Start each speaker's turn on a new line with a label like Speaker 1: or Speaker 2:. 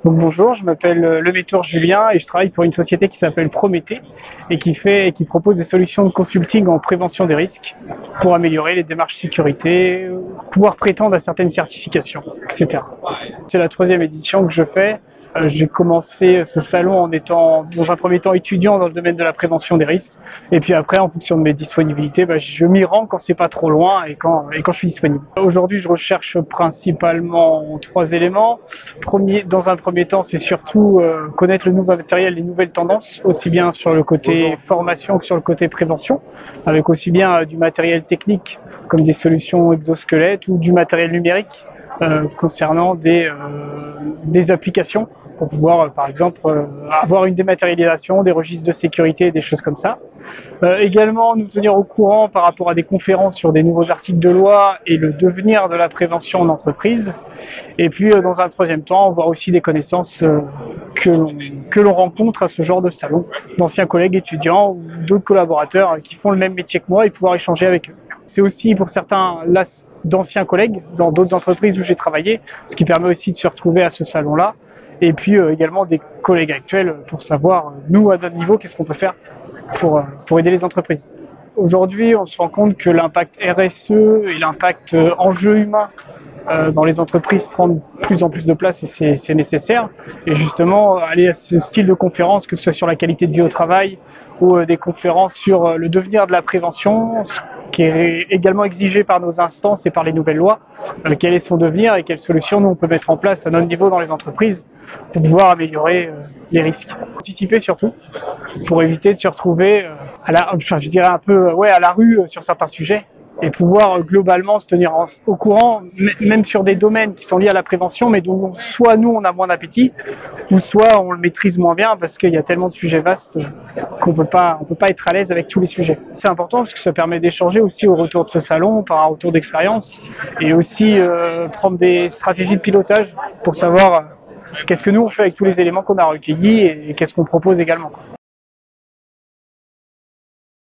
Speaker 1: Donc bonjour, je m'appelle Lemétour Julien et je travaille pour une société qui s'appelle Prométhée et qui propose des solutions de consulting en prévention des risques pour améliorer les démarches sécurité, pouvoir prétendre à certaines certifications, etc. C'est la troisième édition que je fais. J'ai commencé ce salon en étant dans un premier temps étudiant dans le domaine de la prévention des risques et puis après en fonction de mes disponibilités, je m'y rends quand c'est pas trop loin et quand je suis disponible. Aujourd'hui je recherche principalement trois éléments. Dans un premier temps c'est surtout connaître le nouveau matériel, les nouvelles tendances, aussi bien sur le côté formation que sur le côté prévention, avec aussi bien du matériel technique comme des solutions exosquelettes ou du matériel numérique concernant des applications pour pouvoir, par exemple, avoir une dématérialisation, des registres de sécurité, des choses comme ça. Également, nous tenir au courant par rapport à des conférences sur des nouveaux articles de loi et le devenir de la prévention en entreprise. Et puis, dans un troisième temps, voir aussi des connaissances que l'on rencontre à ce genre de salon, d'anciens collègues étudiants ou d'autres collaborateurs qui font le même métier que moi et pouvoir échanger avec eux. C'est aussi pour certains d'anciens collègues dans d'autres entreprises où j'ai travaillé, ce qui permet aussi de se retrouver à ce salon-là. Et puis également des collègues actuels pour savoir, nous, à notre niveau, qu'est-ce qu'on peut faire pour aider les entreprises. Aujourd'hui, on se rend compte que l'impact RSE et l'impact enjeu humain dans les entreprises prend de plus en plus de place et c'est nécessaire. Et justement, aller à ce style de conférence, que ce soit sur la qualité de vie au travail ou des conférences sur le devenir de la prévention, qui est également exigé par nos instances et par les nouvelles lois, quel est son devenir et quelles solutions nous on peut mettre en place à notre niveau dans les entreprises pour pouvoir améliorer les risques. Anticiper surtout, pour éviter de se retrouver à la rue sur certains sujets et pouvoir globalement se tenir au courant, même sur des domaines qui sont liés à la prévention, mais dont soit nous on a moins d'appétit, ou soit on le maîtrise moins bien parce qu'il y a tellement de sujets vastes qu'on peut pas être à l'aise avec tous les sujets. C'est important parce que ça permet d'échanger aussi au retour de ce salon, par un retour d'expérience, et aussi prendre des stratégies de pilotage pour savoir qu'est-ce que nous on fait avec tous les éléments qu'on a recueillis et qu'est-ce qu'on propose également.